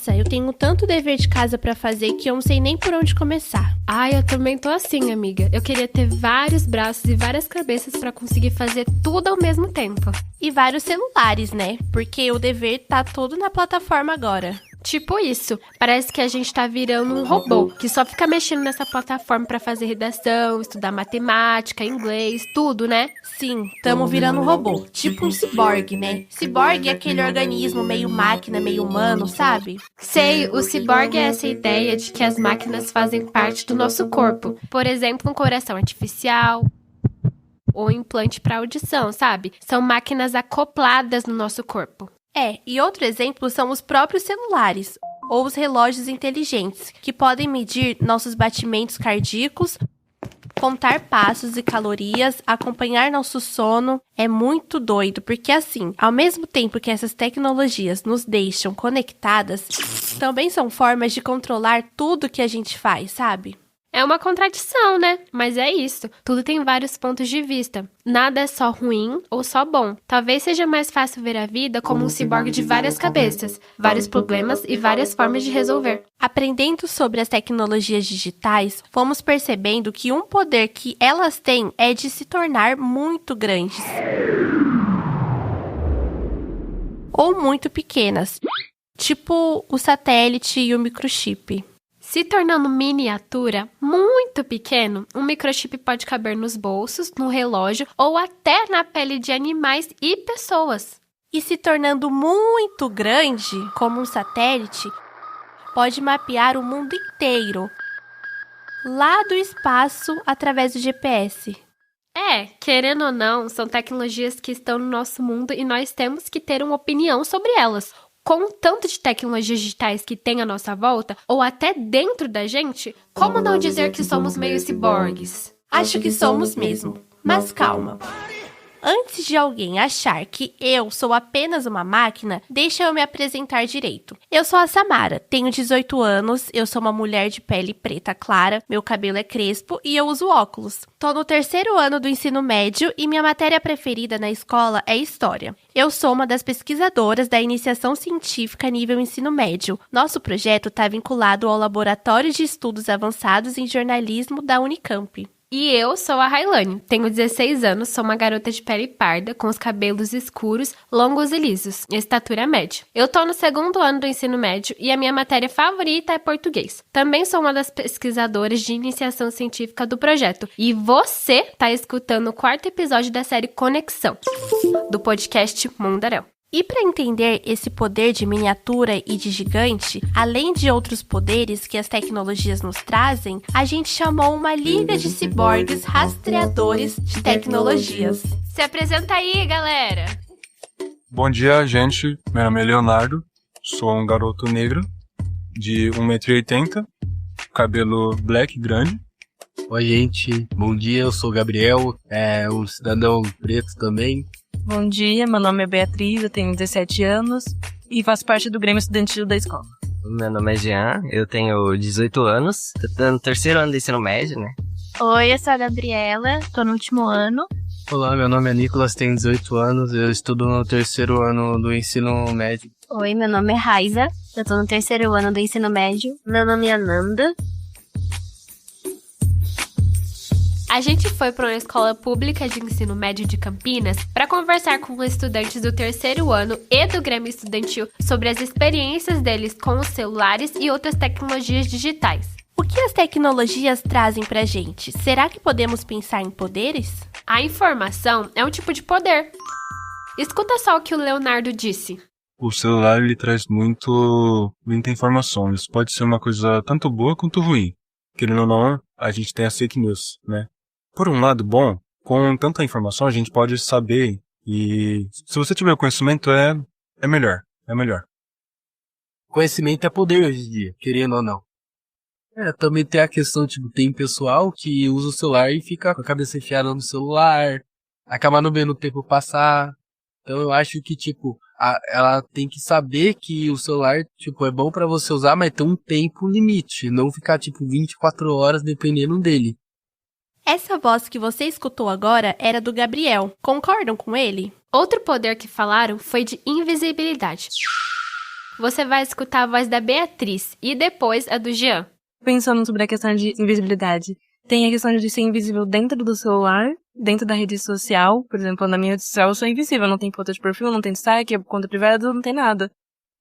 Nossa, eu tenho tanto dever de casa pra fazer que eu não sei nem por onde começar. Ai, eu também tô assim, amiga. Eu queria ter vários braços e várias cabeças pra conseguir fazer tudo ao mesmo tempo. E vários celulares, né? Porque o dever tá todo na plataforma agora. Tipo isso, parece que a gente tá virando um robô, que só fica mexendo nessa plataforma pra fazer redação, estudar matemática, inglês, tudo, né? Sim, tamo virando um robô, tipo um ciborgue, né? Ciborgue é aquele organismo meio máquina, meio humano, sabe? Sei, o ciborgue é essa ideia de que as máquinas fazem parte do nosso corpo. Por exemplo, um coração artificial ou implante pra audição, sabe? São máquinas acopladas no nosso corpo. E outro exemplo são os próprios celulares, ou os relógios inteligentes, que podem medir nossos batimentos cardíacos, contar passos e calorias, acompanhar nosso sono. É muito doido, porque assim, ao mesmo tempo que essas tecnologias nos deixam conectadas, também são formas de controlar tudo que a gente faz, sabe? É uma contradição, né? Mas é isso. Tudo tem vários pontos de vista. Nada é só ruim ou só bom. Talvez seja mais fácil ver a vida como um ciborgue de várias cabeças, vários problemas e várias formas de resolver. Aprendendo sobre as tecnologias digitais, fomos percebendo que um poder que elas têm é de se tornar muito grandes. Ou muito pequenas. Tipo o satélite e o microchip. Se tornando miniatura, muito pequeno, um microchip pode caber nos bolsos, no relógio ou até na pele de animais e pessoas. E se tornando muito grande, como um satélite, pode mapear o mundo inteiro, lá do espaço, através do GPS. Querendo ou não, são tecnologias que estão no nosso mundo e nós temos que ter uma opinião sobre elas. Com o tanto de tecnologias digitais que tem à nossa volta, ou até dentro da gente, como não dizer que somos meio ciborgues? Acho que somos mesmo, mas calma. Antes de alguém achar que eu sou apenas uma máquina, deixa eu me apresentar direito. Eu sou a Samara, tenho 18 anos, eu sou uma mulher de pele preta clara, meu cabelo é crespo e eu uso óculos. Tô no 3º ano do ensino médio e minha matéria preferida na escola é História. Eu sou uma das pesquisadoras da iniciação científica nível ensino médio. Nosso projeto está vinculado ao Laboratório de Estudos Avançados em Jornalismo da Unicamp. E eu sou a Railane, tenho 16 anos, sou uma garota de pele parda, com os cabelos escuros, longos e lisos, estatura média. Eu tô no 2º ano do ensino médio e a minha matéria favorita é português. Também sou uma das pesquisadoras de iniciação científica do projeto. E você tá escutando o 4º episódio da série Conexão, do podcast Mundaréu. E para entender esse poder de miniatura e de gigante, além de outros poderes que as tecnologias nos trazem, a gente chamou uma liga de ciborgues rastreadores de tecnologias. Se apresenta aí, galera! Bom dia, gente. Meu nome é Leonardo, sou um garoto negro de 1,80 m, cabelo black grande. Oi, gente. Bom dia, eu sou o Gabriel, um cidadão preto também. Bom dia, meu nome é Beatriz, eu tenho 17 anos e faço parte do Grêmio Estudantil da escola. Meu nome é Jean, eu tenho 18 anos, tô no 3º ano do ensino médio, né? Oi, eu sou a Gabriela, tô no último ano. Olá, meu nome é Nicolas, tenho 18 anos, eu estudo no 3º ano do ensino médio. Oi, meu nome é Raiza, eu tô no 3º ano do ensino médio. Meu nome é Ananda. A gente foi para uma escola pública de ensino médio de Campinas para conversar com estudantes do 3º ano e do Grêmio Estudantil sobre as experiências deles com os celulares e outras tecnologias digitais. O que as tecnologias trazem pra gente? Será que podemos pensar em poderes? A informação é um tipo de poder. Escuta só o que o Leonardo disse. O celular ele traz muita informação. Isso pode ser uma coisa tanto boa quanto ruim. Querendo ou não, a gente tem as fake news, né? Por um lado bom, com tanta informação a gente pode saber e se você tiver conhecimento é melhor. Conhecimento é poder hoje em dia, querendo ou não. Também tem a questão, tem pessoal que usa o celular e fica com a cabeça enfiada no celular, acaba não vendo o tempo passar. Então eu acho que, ela tem que saber que o celular, é bom pra você usar, mas tem um tempo limite, não ficar, 24 horas dependendo dele. Essa voz que você escutou agora era do Gabriel. Concordam com ele? Outro poder que falaram foi de invisibilidade. Você vai escutar a voz da Beatriz e depois a do Jean. Pensando sobre a questão de invisibilidade, tem a questão de ser invisível dentro do celular, dentro da rede social. Por exemplo, na minha rede social eu sou invisível, não tem foto de perfil, não tem destaque, conta privada, não tem nada.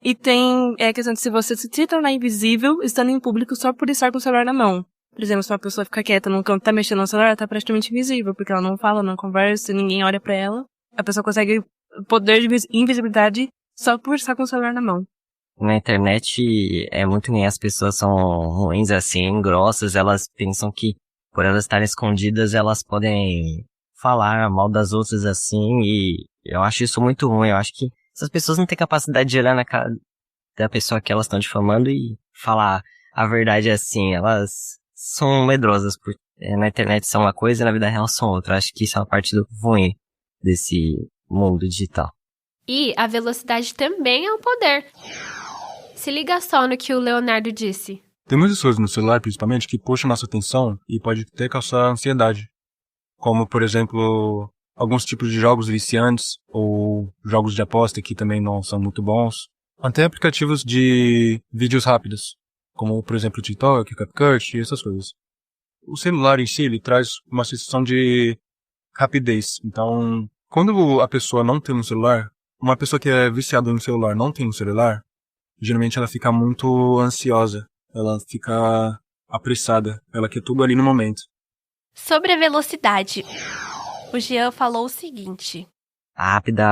E tem a questão de se você se tornar invisível estando em público só por estar com o celular na mão. Por exemplo, se uma pessoa fica quieta num canto, tá mexendo no celular, ela tá praticamente invisível, porque ela não fala, não conversa, ninguém olha pra ela. A pessoa consegue poder de invisibilidade só por estar com o celular na mão. Na internet é muito ruim, as pessoas são ruins assim, grossas, elas pensam que por elas estarem escondidas elas podem falar mal das outras assim, e eu acho isso muito ruim. Eu acho que essas pessoas não têm capacidade de olhar na cara da pessoa que elas estão difamando e falar a verdade assim. Elas são medrosas, porque na internet são uma coisa e na vida real são outra. Eu acho que isso é uma parte do ruim desse mundo digital. E a velocidade também é um poder. Se liga só no que o Leonardo disse. Tem muitas coisas no celular, principalmente, que puxam nossa atenção e pode até causar ansiedade. Como, por exemplo, alguns tipos de jogos viciantes ou jogos de aposta que também não são muito bons. Até aplicativos de vídeos rápidos, como, por exemplo, o TikTok, o CapCut e essas coisas. O celular em si, ele traz uma sensação de rapidez. Então, quando a pessoa não tem um celular, uma pessoa que é viciada no celular não tem um celular, geralmente ela fica muito ansiosa, ela fica apressada, ela quer tudo ali no momento. Sobre a velocidade, o Jean falou o seguinte. A rápida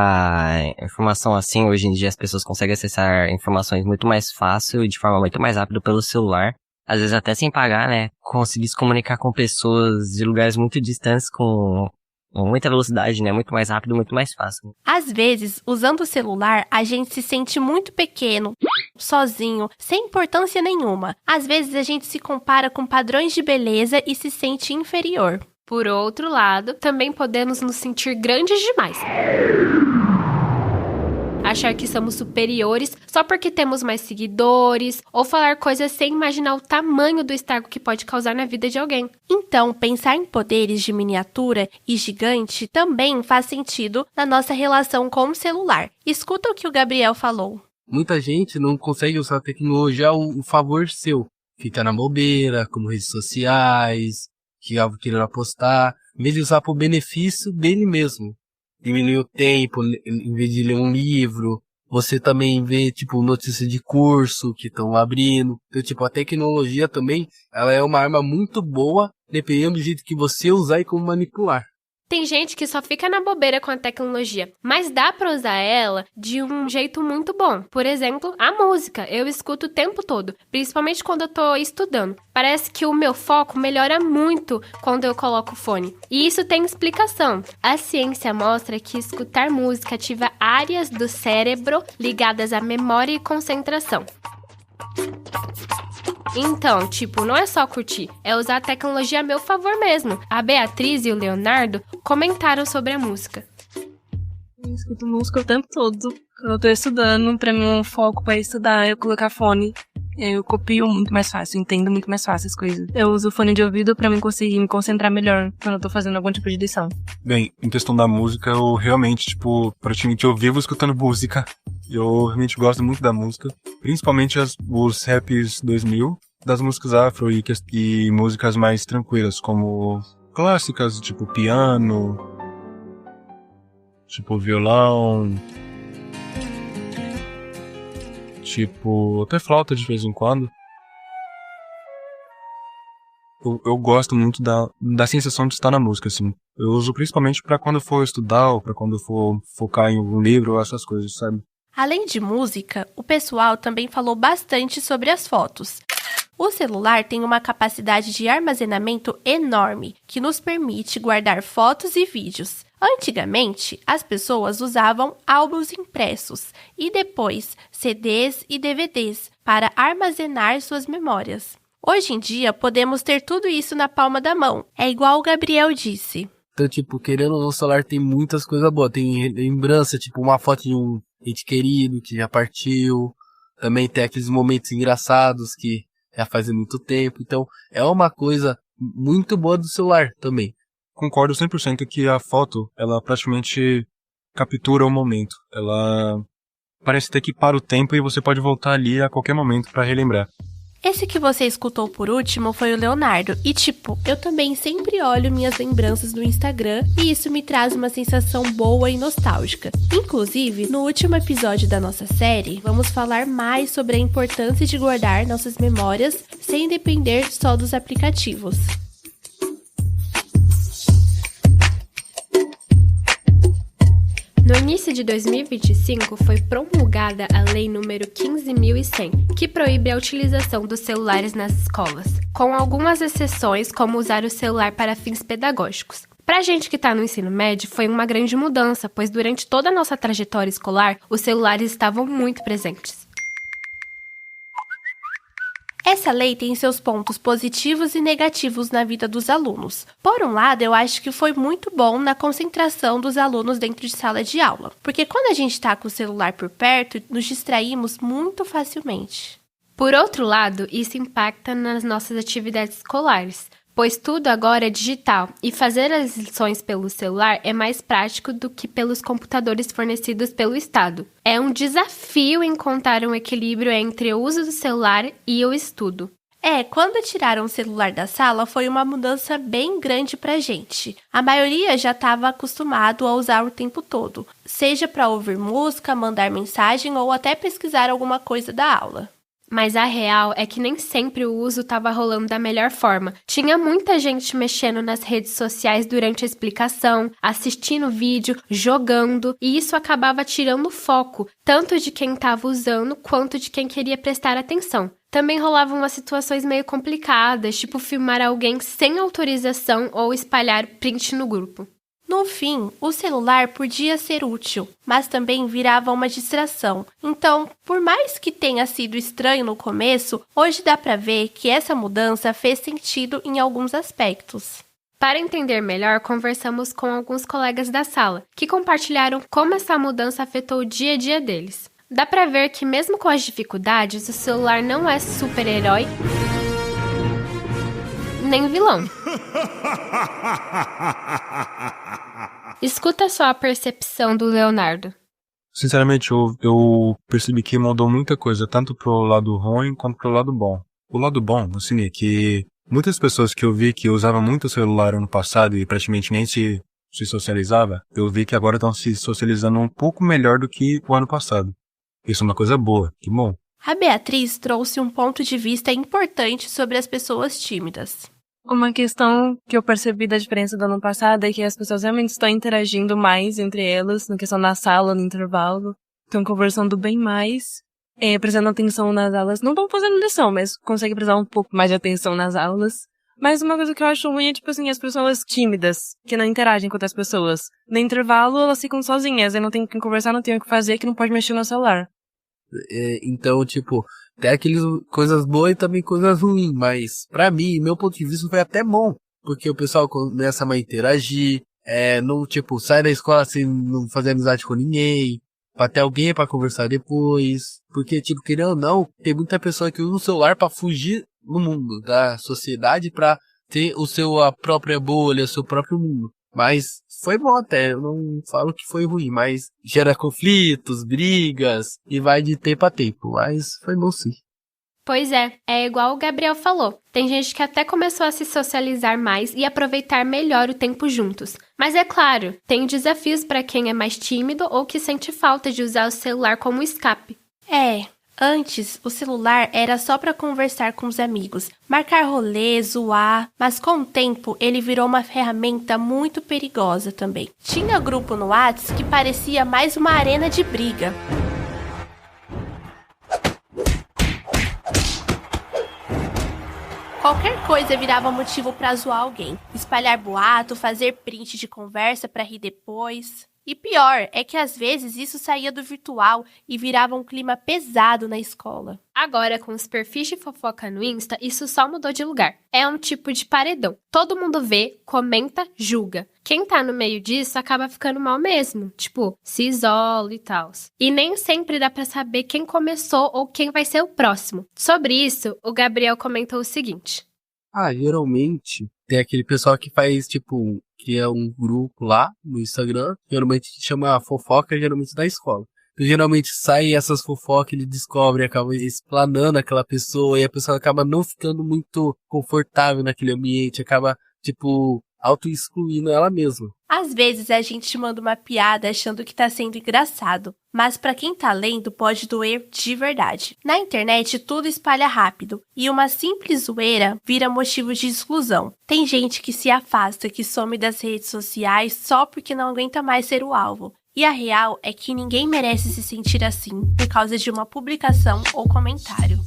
informação assim, hoje em dia as pessoas conseguem acessar informações muito mais fácil e de forma muito mais rápida pelo celular. Às vezes até sem pagar, né? Conseguir se comunicar com pessoas de lugares muito distantes com muita velocidade, né? Muito mais rápido, muito mais fácil. Às vezes, usando o celular, a gente se sente muito pequeno, sozinho, sem importância nenhuma. Às vezes, a gente se compara com padrões de beleza e se sente inferior. Por outro lado, também podemos nos sentir grandes demais. Achar que somos superiores só porque temos mais seguidores, ou falar coisas sem imaginar o tamanho do estrago que pode causar na vida de alguém. Então, pensar em poderes de miniatura e gigante também faz sentido na nossa relação com o celular. Escuta o que o Gabriel falou. Muita gente não consegue usar a tecnologia ao favor seu. Fica na bobeira, como redes sociais, que algo querendo apostar, em vez de usar para o benefício dele mesmo. Diminuir o tempo, em vez de ler um livro. Você também vê, notícias de curso que estão abrindo. Então, a tecnologia também, ela é uma arma muito boa, dependendo do jeito que você usar e como manipular. Tem gente que só fica na bobeira com a tecnologia, mas dá pra usar ela de um jeito muito bom. Por exemplo, a música. Eu escuto o tempo todo, principalmente quando eu tô estudando. Parece que o meu foco melhora muito quando eu coloco o fone. E isso tem explicação. A ciência mostra que escutar música ativa áreas do cérebro ligadas à memória e concentração. Então, não é só curtir, é usar a tecnologia a meu favor mesmo. A Beatriz e o Leonardo comentaram sobre a música. Eu escuto música o tempo todo. Quando eu tô estudando, pra mim um foco pra estudar é eu colocar fone. Eu copio muito mais fácil, entendo muito mais fácil as coisas. Eu uso o fone de ouvido pra mim conseguir me concentrar melhor quando eu tô fazendo algum tipo de lição. Bem, em questão da música, eu realmente, praticamente eu vivo escutando música. Eu realmente gosto muito da música, principalmente os raps 2000, das músicas afro e músicas mais tranquilas, como clássicas, piano, violão, até flauta de vez em quando. Eu gosto muito da sensação de estar na música, assim. Eu uso principalmente pra quando eu for estudar ou pra quando eu for focar em um livro ou essas coisas, sabe? Além de música, o pessoal também falou bastante sobre as fotos. O celular tem uma capacidade de armazenamento enorme, que nos permite guardar fotos e vídeos. Antigamente, as pessoas usavam álbuns impressos e depois CDs e DVDs para armazenar suas memórias. Hoje em dia, podemos ter tudo isso na palma da mão. É igual o Gabriel disse. Então, querendo ou não, o celular tem muitas coisas boas. Tem lembrança, uma foto de um ente querido que já partiu. Também tem aqueles momentos engraçados que já fazem muito tempo. Então, é uma coisa muito boa do celular também. Concordo 100% que a foto, ela praticamente captura o momento. Ela parece até que para o tempo e você pode voltar ali a qualquer momento pra relembrar. Esse que você escutou por último foi o Leonardo. E eu também sempre olho minhas lembranças no Instagram e isso me traz uma sensação boa e nostálgica. Inclusive, no último episódio da nossa série, vamos falar mais sobre a importância de guardar nossas memórias sem depender só dos aplicativos. No início de 2025, foi promulgada a Lei número 15.100, que proíbe a utilização dos celulares nas escolas, com algumas exceções, como usar o celular para fins pedagógicos. Pra gente que tá no ensino médio, foi uma grande mudança, pois durante toda a nossa trajetória escolar, os celulares estavam muito presentes. Essa lei tem seus pontos positivos e negativos na vida dos alunos. Por um lado, eu acho que foi muito bom na concentração dos alunos dentro de sala de aula, porque quando a gente está com o celular por perto, nos distraímos muito facilmente. Por outro lado, isso impacta nas nossas atividades escolares, pois tudo agora é digital e fazer as lições pelo celular é mais prático do que pelos computadores fornecidos pelo Estado. É um desafio encontrar um equilíbrio entre o uso do celular e o estudo. Quando tiraram o celular da sala foi uma mudança bem grande pra gente. A maioria já estava acostumado a usar o tempo todo, seja para ouvir música, mandar mensagem ou até pesquisar alguma coisa da aula. Mas a real é que nem sempre o uso estava rolando da melhor forma. Tinha muita gente mexendo nas redes sociais durante a explicação, assistindo vídeo, jogando, e isso acabava tirando o foco, tanto de quem estava usando quanto de quem queria prestar atenção. Também rolavam umas situações meio complicadas, tipo filmar alguém sem autorização ou espalhar print no grupo. No fim, o celular podia ser útil, mas também virava uma distração. Então, por mais que tenha sido estranho no começo, hoje dá pra ver que essa mudança fez sentido em alguns aspectos. Para entender melhor, conversamos com alguns colegas da sala, que compartilharam como essa mudança afetou o dia a dia deles. Dá pra ver que mesmo com as dificuldades, o celular não é super-herói nem vilão. Escuta só a percepção do Leonardo. Sinceramente, eu percebi que mudou muita coisa, tanto pro lado ruim quanto pro lado bom. O lado bom, assim, é que muitas pessoas que eu vi que usavam muito o celular ano passado e praticamente nem se socializava, eu vi que agora estão se socializando um pouco melhor do que o ano passado. Isso é uma coisa boa, que bom. A Beatriz trouxe um ponto de vista importante sobre as pessoas tímidas. Uma questão que eu percebi da diferença do ano passado é que as pessoas realmente estão interagindo mais entre elas, na questão da sala, no intervalo. Estão conversando bem mais, prestando atenção nas aulas. Não estão fazendo lição, mas conseguem prestar um pouco mais de atenção nas aulas. Mas uma coisa que eu acho ruim é, tipo assim, as pessoas tímidas, que não interagem com outras pessoas. No intervalo, elas ficam sozinhas, aí não tem o que conversar, não tem o que fazer, que não pode mexer no celular. Então, tipo, tem aquelas coisas boas e também coisas ruins, mas pra mim, meu ponto de vista foi até bom, porque o pessoal começa a interagir, não, tipo, sai da escola sem não fazer amizade com ninguém, pra ter alguém pra conversar depois, porque, tipo, querendo ou não, tem muita pessoa que usa o celular pra fugir do mundo, da sociedade, pra ter a própria bolha, o seu próprio mundo. Mas foi bom até, eu não falo que foi ruim, mas gera conflitos, brigas, e vai de tempo a tempo, mas foi bom sim. Pois é igual o Gabriel falou. Tem gente que até começou a se socializar mais e aproveitar melhor o tempo juntos. Mas é claro, tem desafios para quem é mais tímido ou que sente falta de usar o celular como escape. Antes, o celular era só para conversar com os amigos, marcar rolê, zoar, mas com o tempo ele virou uma ferramenta muito perigosa também. Tinha grupo no WhatsApp que parecia mais uma arena de briga. Qualquer coisa virava motivo para zoar alguém, espalhar boato, fazer print de conversa para rir depois. E pior é que às vezes isso saía do virtual e virava um clima pesado na escola. Agora, com os perfis de fofoca no Insta, isso só mudou de lugar. É um tipo de paredão. Todo mundo vê, comenta, julga. Quem tá no meio disso acaba ficando mal mesmo. Tipo, se isola e tal. E nem sempre dá pra saber quem começou ou quem vai ser o próximo. Sobre isso, o Gabriel comentou o seguinte. Geralmente tem aquele pessoal que faz, tipo, cria um grupo lá no Instagram, geralmente chama fofoca, geralmente da escola. Então, geralmente sai essas fofocas, ele descobre, acaba explanando aquela pessoa e a pessoa acaba não ficando muito confortável naquele ambiente, acaba, tipo, auto-excluindo ela mesma. Às vezes a gente manda uma piada achando que tá sendo engraçado, mas pra quem tá lendo pode doer de verdade. Na internet tudo espalha rápido e uma simples zoeira vira motivo de exclusão. Tem gente que se afasta, que some das redes sociais só porque não aguenta mais ser o alvo. E a real é que ninguém merece se sentir assim por causa de uma publicação ou comentário.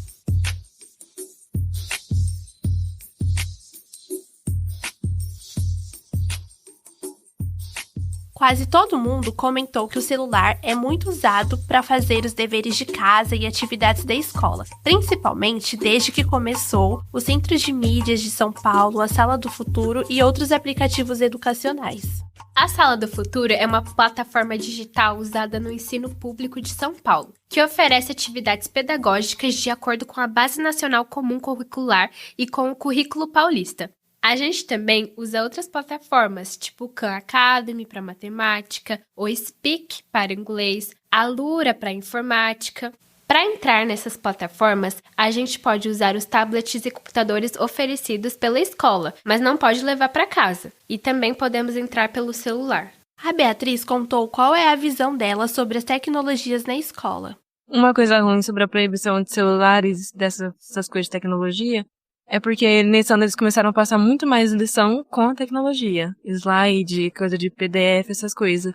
Quase todo mundo comentou que o celular é muito usado para fazer os deveres de casa e atividades da escola, principalmente desde que começou o Centro de Mídias de São Paulo, a Sala do Futuro e outros aplicativos educacionais. A Sala do Futuro é uma plataforma digital usada no ensino público de São Paulo, que oferece atividades pedagógicas de acordo com a Base Nacional Comum Curricular e com o Currículo Paulista. A gente também usa outras plataformas, tipo o Khan Academy para matemática, o Speak para inglês, a Lura para informática. Para entrar nessas plataformas, a gente pode usar os tablets e computadores oferecidos pela escola, mas não pode levar para casa. E também podemos entrar pelo celular. A Beatriz contou qual é a visão dela sobre as tecnologias na escola. Uma coisa ruim sobre a proibição de celulares, dessas coisas de tecnologia, é porque nesse ano eles começaram a passar muito mais lição com a tecnologia. Slide, coisa de PDF, essas coisas.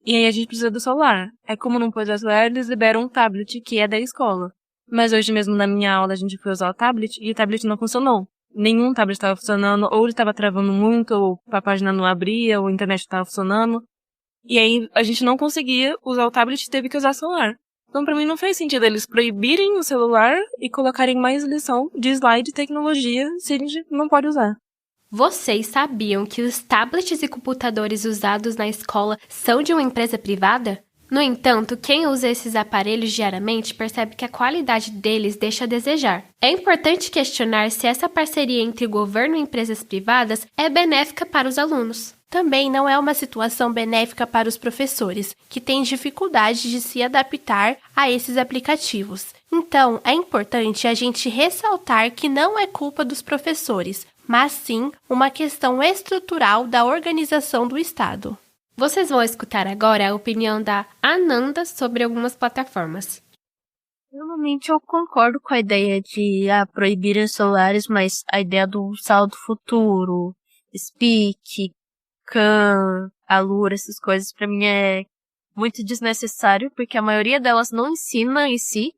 E aí a gente precisa do celular. É como não pôs o celular, eles liberam um tablet que é da escola. Mas hoje mesmo na minha aula a gente foi usar o tablet e o tablet não funcionou. Nenhum tablet estava funcionando, ou ele estava travando muito, ou a página não abria, ou a internet estava funcionando. E aí a gente não conseguia usar o tablet e teve que usar o celular. Então, pra mim, não faz sentido eles proibirem o celular e colocarem mais lição de slide e tecnologia se a gente não pode usar. Vocês sabiam que os tablets e computadores usados na escola são de uma empresa privada? No entanto, quem usa esses aparelhos diariamente percebe que a qualidade deles deixa a desejar. É importante questionar se essa parceria entre governo e empresas privadas é benéfica para os alunos. Também não é uma situação benéfica para os professores, que têm dificuldade de se adaptar a esses aplicativos. Então, é importante a gente ressaltar que não é culpa dos professores, mas sim uma questão estrutural da organização do Estado. Vocês vão escutar agora a opinião da Ananda sobre algumas plataformas. Normalmente eu concordo com a ideia de proibir os celulares, mas a ideia do Sala do Futuro, Speak, Khan, Alura, essas coisas, pra mim é muito desnecessário, porque a maioria delas não ensina em si,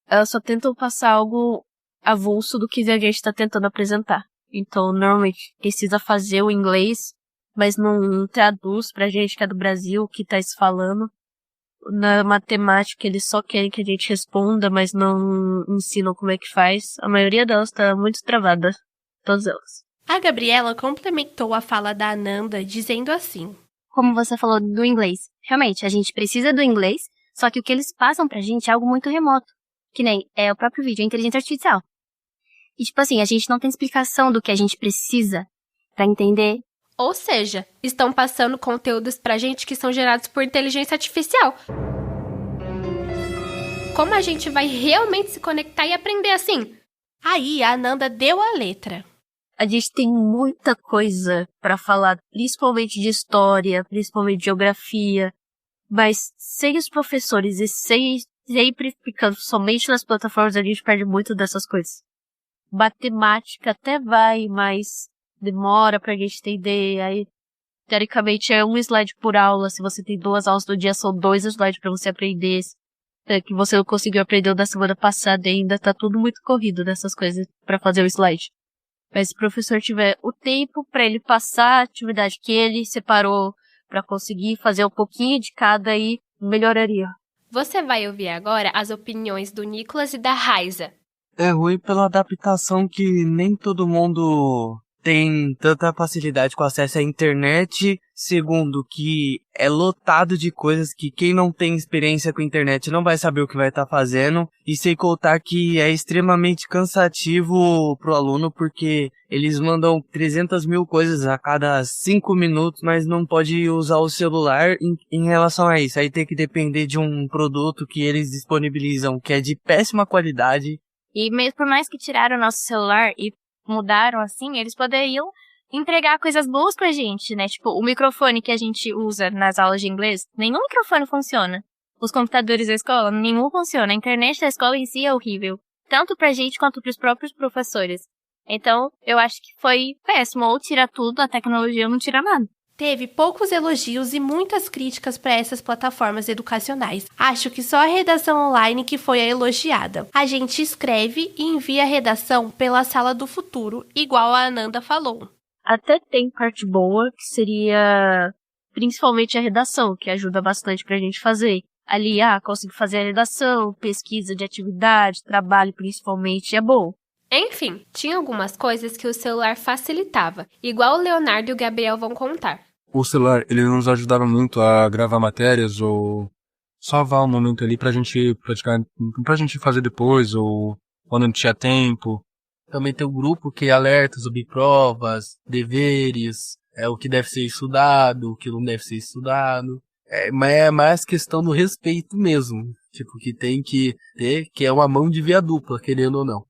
elas só tentam passar algo avulso do que a gente tá tentando apresentar. Então, normalmente, precisa fazer o inglês, mas não traduz pra gente que é do Brasil o que tá se falando. Na matemática, eles só querem que a gente responda, mas não ensinam como é que faz. A maioria delas tá muito travada, todas elas. A Gabriela complementou a fala da Ananda dizendo assim: Como você falou do inglês, realmente, a gente precisa do inglês, só que o que eles passam pra gente é algo muito remoto. Que nem o próprio vídeo, a inteligência artificial. E tipo assim, a gente não tem explicação do que a gente precisa pra entender. Ou seja, estão passando conteúdos pra gente que são gerados por inteligência artificial. Como a gente vai realmente se conectar e aprender assim? Aí a Ananda deu a letra. A gente tem muita coisa pra falar, principalmente de história, principalmente de geografia, mas sem os professores e sempre ficando somente nas plataformas, a gente perde muito dessas coisas. Matemática até vai, mas demora pra gente entender. Aí, teoricamente, é um slide por aula. Se você tem 2 aulas no dia, são 2 slides pra você aprender. Que você não conseguiu aprender o da semana passada ainda. Tá tudo muito corrido nessas coisas pra fazer o slide. Mas se o professor tiver o tempo pra ele passar a atividade que ele separou pra conseguir fazer um pouquinho de cada, aí melhoraria. Você vai ouvir agora as opiniões do Nicolas e da Raiza. É ruim pela adaptação que nem todo mundo tem tanta facilidade com acesso à internet. Segundo, que é lotado de coisas que quem não tem experiência com a internet não vai saber o que vai estar fazendo. E sem contar que é extremamente cansativo pro aluno, porque eles mandam 300 mil coisas a cada 5 minutos, mas não pode usar o celular em relação a isso. Aí tem que depender de um produto que eles disponibilizam, que é de péssima qualidade. E mesmo por mais que tiraram o nosso celular e mudaram assim, eles poderiam entregar coisas boas pra gente, né? Tipo, o microfone que a gente usa nas aulas de inglês, nenhum microfone funciona. Os computadores da escola, nenhum funciona. A internet da escola em si é horrível. Tanto pra gente quanto pros próprios professores. Então, eu acho que foi péssimo. Ou tira tudo, a tecnologia não tira nada. Teve poucos elogios e muitas críticas para essas plataformas educacionais. Acho que só a redação online que foi a elogiada. A gente escreve e envia a redação pela Sala do Futuro, igual a Ananda falou. Até tem parte boa, que seria principalmente a redação, que ajuda bastante pra gente fazer. Ali, consigo fazer a redação, pesquisa de atividade, trabalho principalmente, é bom. Enfim, tinha algumas coisas que o celular facilitava, igual o Leonardo e o Gabriel vão contar. O celular, ele nos ajudava muito a gravar matérias ou salvar um momento ali pra gente praticar, pra gente fazer depois ou quando não tinha tempo. Também tem o grupo que alerta sobre provas, deveres, o que deve ser estudado, o que não deve ser estudado. Mas é mais questão do respeito mesmo. Tipo, que tem que ter, que é uma mão de via dupla, querendo ou não.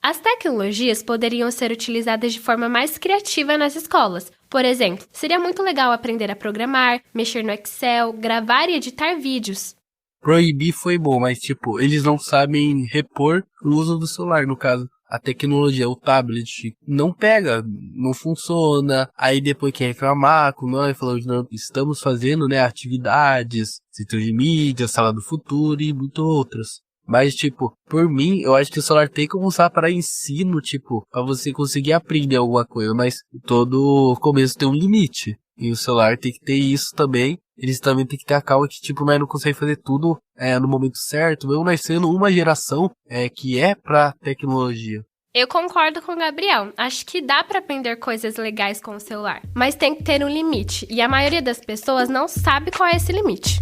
As tecnologias poderiam ser utilizadas de forma mais criativa nas escolas. Por exemplo, seria muito legal aprender a programar, mexer no Excel, gravar e editar vídeos. Proibir foi bom, mas tipo, eles não sabem repor o uso do celular, no caso. A tecnologia, o tablet, não pega, não funciona. Aí depois quer reclamar com nós, falando que estamos fazendo, né, atividades, setor de mídia, sala do futuro e muitas outras. Mas, tipo, por mim, eu acho que o celular tem como usar para ensino, tipo, para você conseguir aprender alguma coisa, mas todo começo tem um limite. E o celular tem que ter isso também. Eles também tem que ter a calma que, tipo, nós não conseguimos fazer tudo no momento certo, mesmo nós sendo uma geração que é pra tecnologia. Eu concordo com o Gabriel. Acho que dá pra aprender coisas legais com o celular, mas tem que ter um limite. E a maioria das pessoas não sabe qual é esse limite.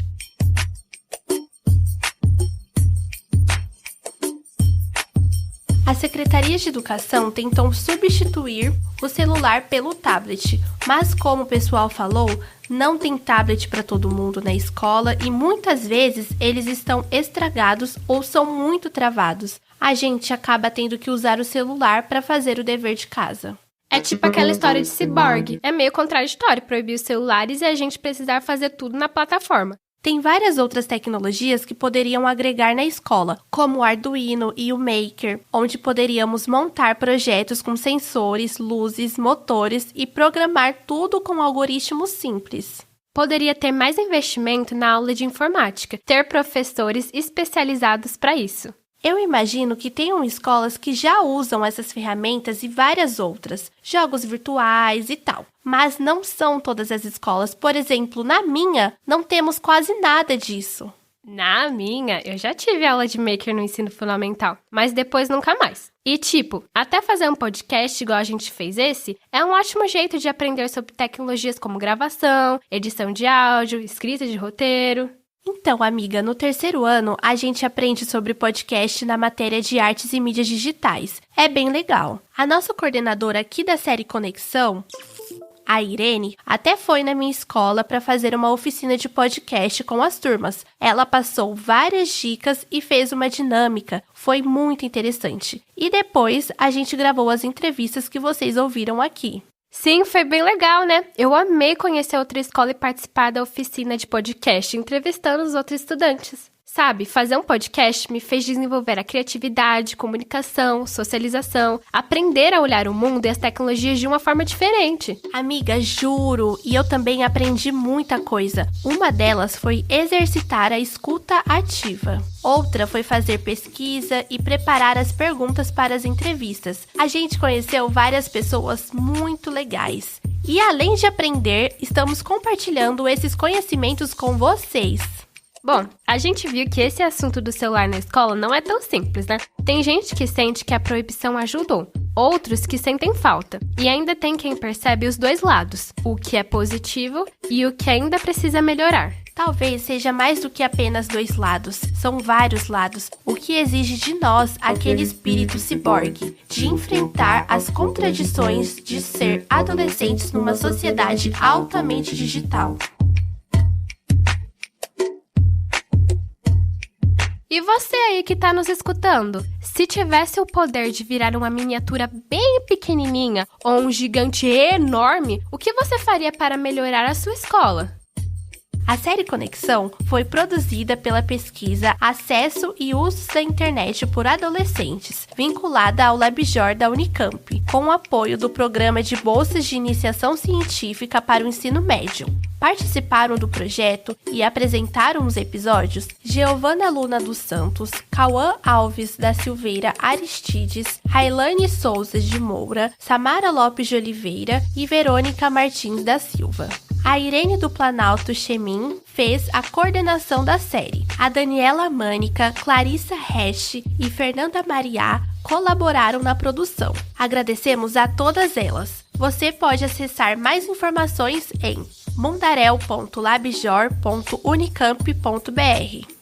A Secretaria de Educação tentou substituir o celular pelo tablet, mas como o pessoal falou, não tem tablet para todo mundo na escola e muitas vezes eles estão estragados ou são muito travados. A gente acaba tendo que usar o celular para fazer o dever de casa. É tipo aquela história de ciborgue. É meio contraditório proibir os celulares e a gente precisar fazer tudo na plataforma. Tem várias outras tecnologias que poderiam agregar na escola, como o Arduino e o Maker, onde poderíamos montar projetos com sensores, luzes, motores e programar tudo com algoritmos simples. Poderia ter mais investimento na aula de informática, ter professores especializados para isso. Eu imagino que tenham escolas que já usam essas ferramentas e várias outras, jogos virtuais e tal. Mas não são todas as escolas. Por exemplo, na minha, não temos quase nada disso. Na minha, eu já tive aula de Maker no ensino fundamental, mas depois nunca mais. E tipo, até fazer um podcast igual a gente fez esse, é um ótimo jeito de aprender sobre tecnologias como gravação, edição de áudio, escrita de roteiro. Então, amiga, no terceiro ano, a gente aprende sobre podcast na matéria de artes e mídias digitais. É bem legal. A nossa coordenadora aqui da série Conexão, a Irene, até foi na minha escola para fazer uma oficina de podcast com as turmas. Ela passou várias dicas e fez uma dinâmica. Foi muito interessante. E depois, a gente gravou as entrevistas que vocês ouviram aqui. Sim, foi bem legal, né? Eu amei conhecer outra escola e participar da oficina de podcast, entrevistando os outros estudantes. Sabe, fazer um podcast me fez desenvolver a criatividade, comunicação, socialização, aprender a olhar o mundo e as tecnologias de uma forma diferente. Amiga, juro, e eu também aprendi muita coisa. Uma delas foi exercitar a escuta ativa. Outra foi fazer pesquisa e preparar as perguntas para as entrevistas. A gente conheceu várias pessoas muito legais. E além de aprender, estamos compartilhando esses conhecimentos com vocês. Bom, a gente viu que esse assunto do celular na escola não é tão simples, né? Tem gente que sente que a proibição ajudou. outros que sentem falta. E ainda tem quem percebe os dois lados, o que é positivo e o que ainda precisa melhorar. Talvez seja mais do que apenas 2 lados, são vários lados, o que exige de nós aquele espírito ciborgue, de enfrentar as contradições de ser adolescentes numa sociedade altamente digital. E você aí que tá nos escutando, se tivesse o poder de virar uma miniatura bem pequenininha ou um gigante enorme, o que você faria para melhorar a sua escola? A série Conexão foi produzida pela pesquisa Acesso e Usos da Internet por Adolescentes, vinculada ao LabJOR da Unicamp, com o apoio do Programa de Bolsas de Iniciação Científica para o Ensino Médio. Participaram do projeto e apresentaram os episódios Giovana Luna dos Santos, Cauã Alves da Silveira Aristides, Railane Souza de Moura, Samara Lopes de Oliveira e Verônica Martins da Silva. A Irene do Planalto Chemin fez a coordenação da série. A Daniela Mânica, Clarissa Hesch e Fernanda Mariá colaboraram na produção. Agradecemos a todas elas. Você pode acessar mais informações em mundarel.labjor.unicamp.br.